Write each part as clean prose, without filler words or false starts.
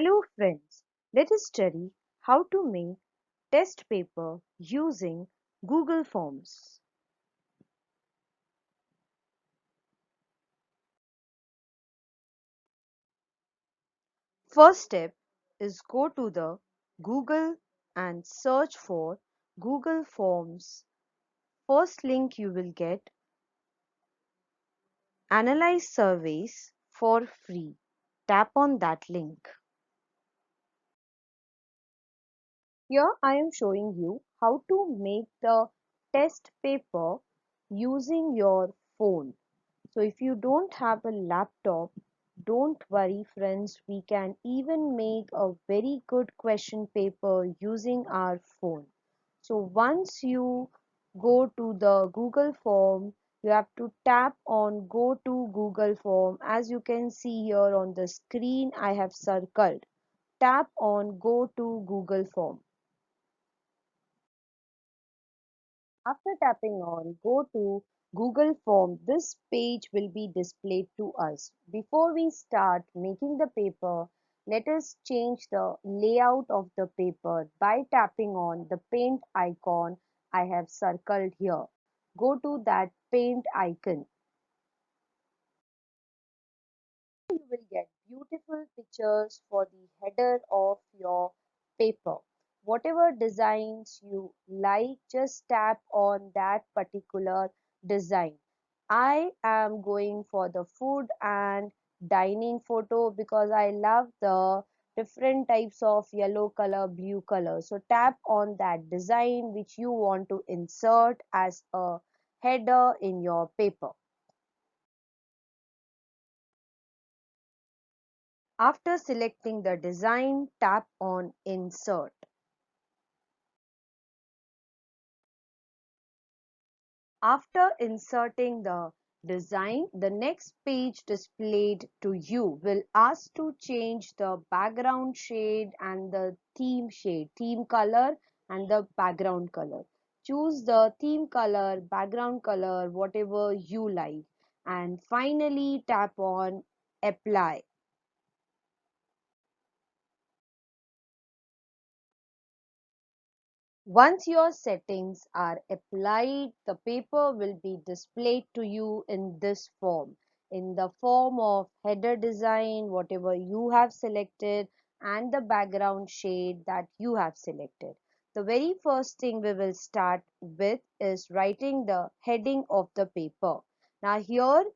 Hello friends, let us study how to make test paper using Google Forms. First step is go to the Google and search for Google Forms. First link you will get Analyze surveys for free. Tap on that link. Here I am showing you how to make the test paper using your phone. So if you don't have a laptop, don't worry friends, we can even make a very good question paper using our phone. So once you go to the Google form, you have to tap on go to Google form. As you can see here on the screen, I have circled. Tap on go to Google form. After tapping on Go to Google Form, this page will be displayed to us. Before we start making the paper, let us change the layout of the paper by tapping on the paint icon I have circled here. Go to that paint icon. You will get beautiful pictures for the header of your paper. Whatever designs you like, just tap on that particular design. I am going for the food and dining photo because I love the different types of yellow color, blue color. So tap on that design which you want to insert as a header in your paper. After selecting the design, tap on Insert. After inserting the design, the next page displayed to you will ask to change the background shade and the theme color and the background color. Choose the theme color, background color, whatever you like. And finally tap on Apply. Once your settings are applied, the paper will be displayed to you in this form, in the form of header design, whatever you have selected, and the background shade that you have selected. The very first thing we will start with is writing the heading of the paper. Now here,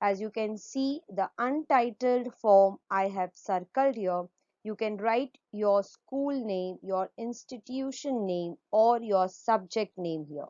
as you can see, the untitled form I have circled here. You can write your school name, your institution name, or your subject name here.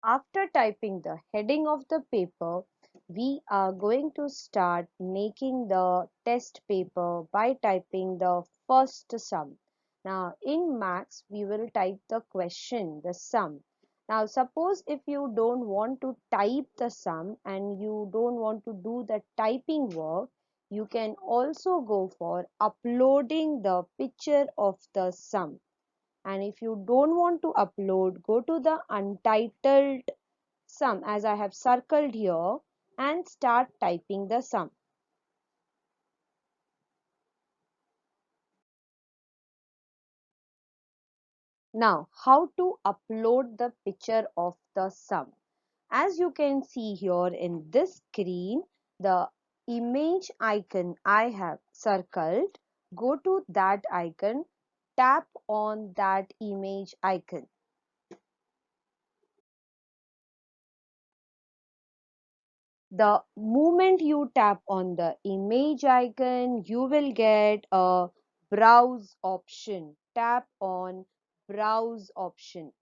After typing the heading of the paper, we are going to start making the test paper by typing the first sum. Now in maths, we will type the question, the sum. Now suppose if you don't want to type the sum and you don't want to do the typing work, you can also go for uploading the picture of the sum. And if you don't want to upload, go to the untitled sum as I have circled here and start typing the sum. Now, how to upload the picture of the sum? As you can see here in this screen, the image icon I have circled, go to that icon, tap on that image icon. The moment you tap on the image icon, you will get a browse option. Tap on browse option.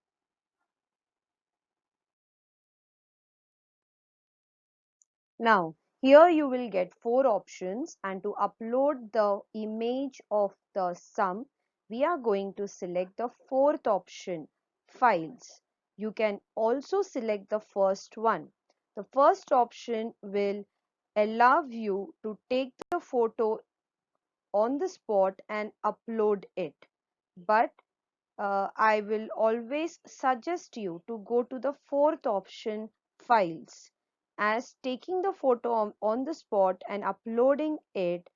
Now, here you will get four options, and to upload the image of the sum, we are going to select the fourth option, files. You can also select the first one. The first option will allow you to take the photo on the spot and upload it. But I will always suggest you to go to the fourth option, files. as taking the photo on the spot and uploading it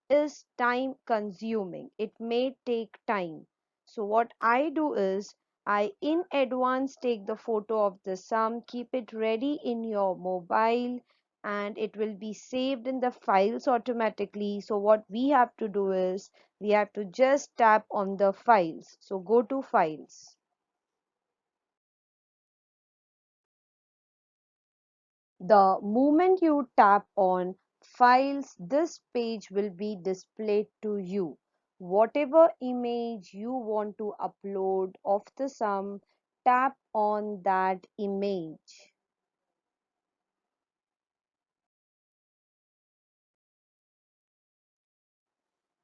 is time consuming. It may take time. So what I do is I in advance take the photo of the sum, keep it ready in your mobile, and it will be saved in the files automatically. So what we have to do is we have to just tap on the files. So go to files. The moment you tap on files, this page will be displayed to you. Whatever image you want to upload of the sum, tap on that image.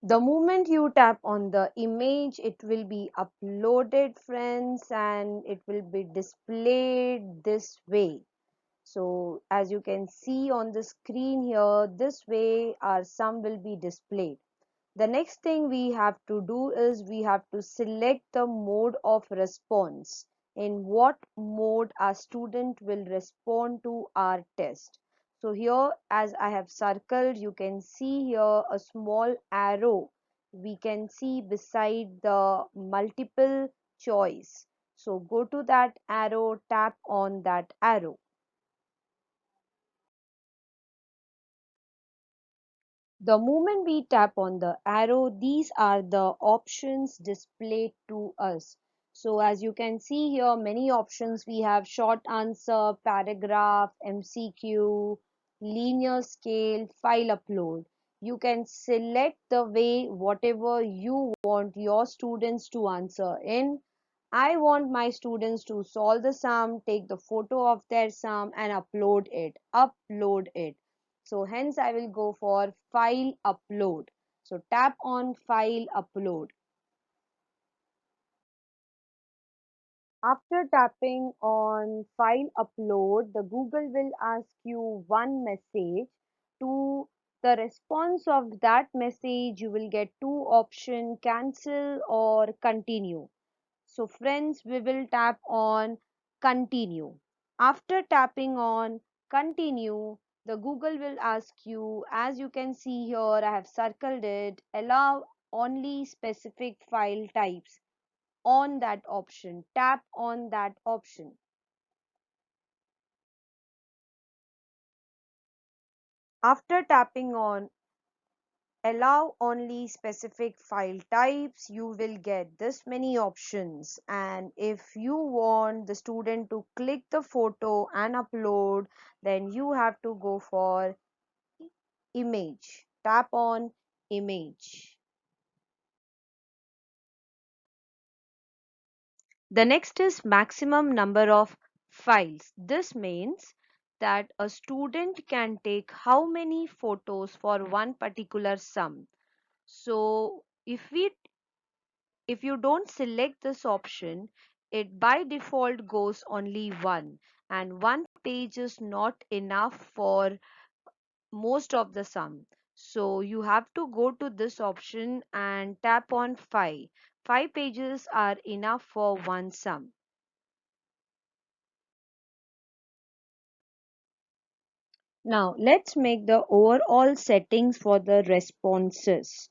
The moment you tap on the image, it will be uploaded, friends, and it will be displayed this way. So as you can see on the screen here, this way our sum will be displayed. The next thing we have to do is we have to select the mode of response. In what mode our student will respond to our test. So here, as I have circled, you can see here a small arrow we can see beside the multiple choice. So go to that arrow, tap on that arrow. The moment we tap on the arrow, these are the options displayed to us. So as you can see here, many options we have: short answer, paragraph, MCQ, linear scale, file upload. You can select the way whatever you want your students to answer in. I want my students to solve the sum, take the photo of their sum and upload it. Upload it. So hence I will go for file upload. So tap on file upload. After tapping on file upload, the Google will ask you one message. To the response of that message, you will get two options: cancel or continue. So friends, we will tap on continue. After tapping on continue, the Google will ask you, as you can see here, I have circled it, allow only specific file types. On that option, tap on that option. After tapping on allow only specific file types, you will get this many options, and if you want the student to click the photo and upload, then you have to go for image. Tap on image. The next is maximum number of files. This means that a student can take how many photos for one particular sum. So if you don't select this option, it by default goes only one, and one page is not enough for most of the sum. So you have to go to this option and tap on 5. 5 pages are enough for one sum. Now let's make the overall settings for the responses.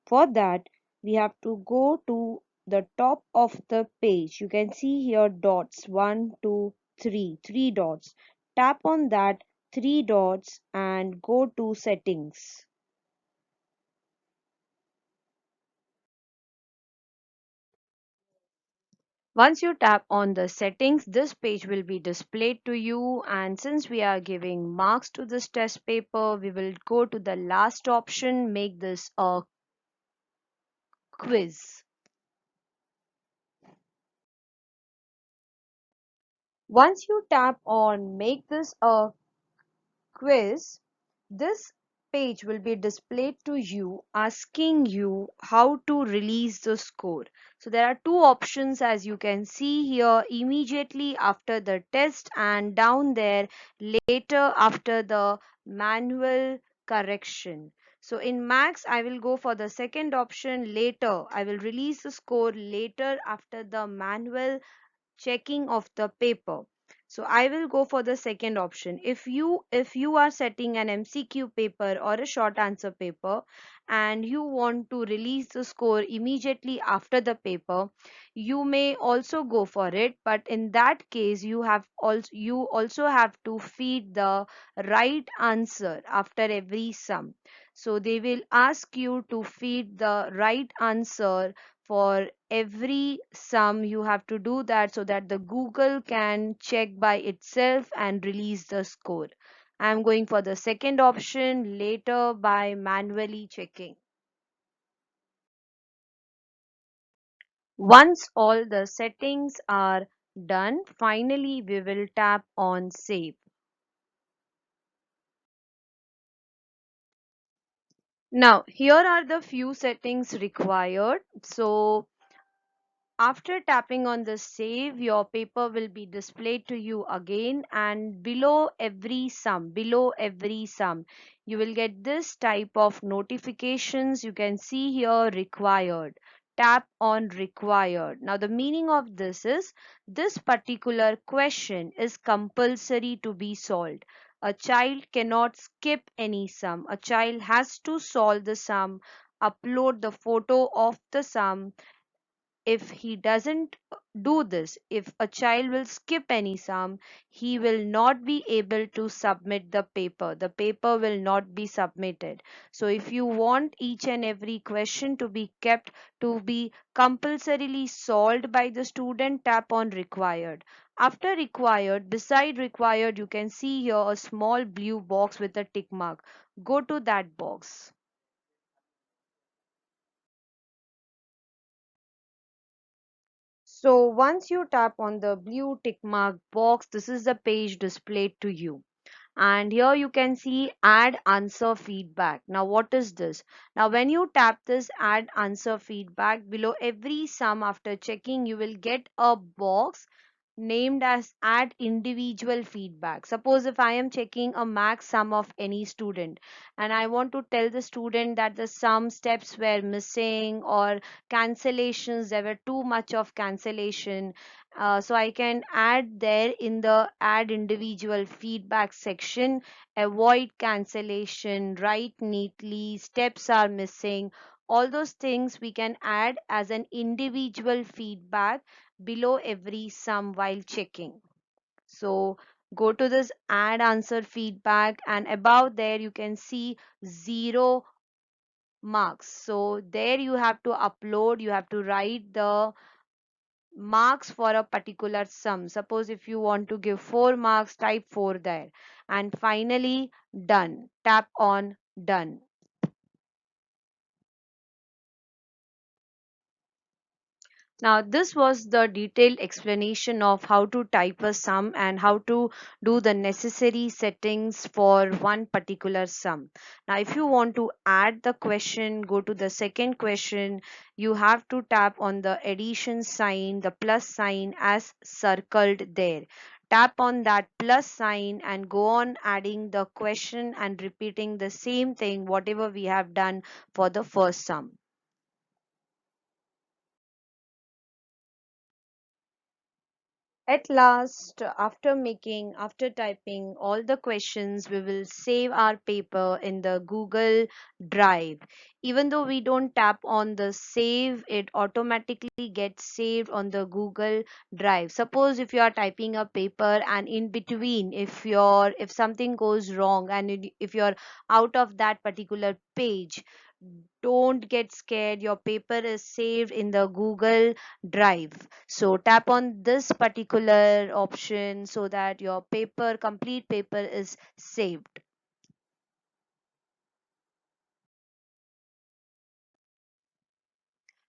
For that, we have to go to the top of the page. You can see here dots: one, two, three, three dots. Tap on that three dots and go to settings. Once you tap on the settings, this page will be displayed to you, and since we are giving marks to this test paper, we will go to the last option, make this a quiz. Once you tap on make this a quiz, this page will be displayed to you asking you how to release the score. So there are two options, as you can see here: immediately after the test, and down there later after the manual correction. So in max I will go for the second option, later. I will release the score later after the manual checking of the paper. So I will go for the second option. If you are setting an MCQ paper or a short answer paper and you want to release the score immediately after the paper, you may also go for it, but in that case you also have to feed the right answer after every sum. So they will ask you to feed the right answer for every sum. You have to do that so that the Google can check by itself and release the score. I'm going for the second option, later by manually checking. Once all the settings are done, finally we will tap on save. Now here are the few settings required. So after tapping on the save, your paper will be displayed to you again, and below every sum, you will get this type of notifications. You can see here required. Tap on required. Now the meaning of this is this particular question is compulsory to be solved. A child cannot skip any sum. A child has to solve the sum, upload the photo of the sum. If he doesn't do this, if a child will skip any sum, he will not be able to submit the paper will not be submitted. So if you want each and every question to be kept to be compulsorily solved by the student, tap on required. After required, beside required, you can see here a small blue box with a tick mark. Go to that box. So once you tap on the blue tick mark box, this is the page displayed to you. And here you can see add answer feedback. Now what is this? Now when you tap this add answer feedback, below every sum after checking, you will get a box named as add individual feedback. Suppose if I am checking a max sum of any student and I want to tell the student that the sum steps were missing or cancellations, there were too much of cancellation. So I can add there in the add individual feedback section, avoid cancellation, write neatly, steps are missing. All those things we can add as an individual feedback below every sum while checking. So go to this add answer feedback, and above there you can see 0 marks. So there you have to upload, you have to write the marks for a particular sum. Suppose if you want to give 4 marks, type 4 there. And finally, done. Tap on done. Now, this was the detailed explanation of how to type a sum and how to do the necessary settings for one particular sum. Now, if you want to add the question, go to the second question. You have to tap on the addition sign, the plus sign as circled there. Tap on that plus sign and go on adding the question and repeating the same thing, whatever we have done for the first sum. At last, after typing all the questions, we will save our paper in the Google Drive. Even though we don't tap on the save, it automatically gets saved on the Google Drive. Suppose if you are typing a paper and in between, if something goes wrong and if you're out of that particular page, don't get scared. Your paper is saved in the Google Drive. So tap on this particular option so that your complete paper is saved.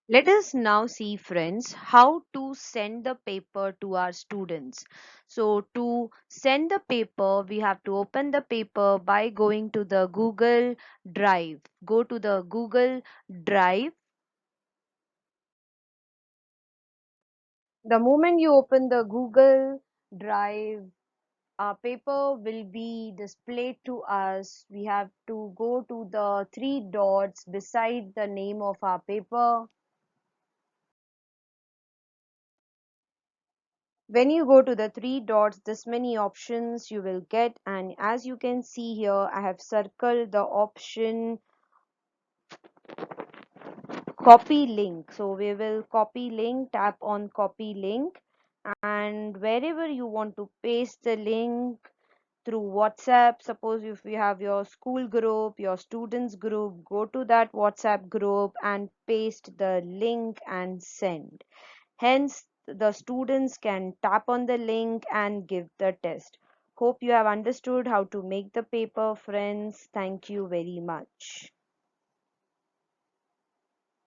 Let us now see, friends, how to send the paper to our students. So to send the paper, we have to open the paper by going to the Google Drive. Go to the Google Drive. The moment you open the Google Drive, our paper will be displayed to us. We have to go to the three dots beside the name of our paper. When you go to the three dots, this many options you will get, and as you can see here, I have circled the option copy link. So we will copy link, tap on copy link, and wherever you want to paste the link through WhatsApp, suppose if you have your school group, your students group, go to that WhatsApp group and paste the link and send. Hence, the students can tap on the link and give the test. Hope you have understood how to make the paper, friends. Thank you very much.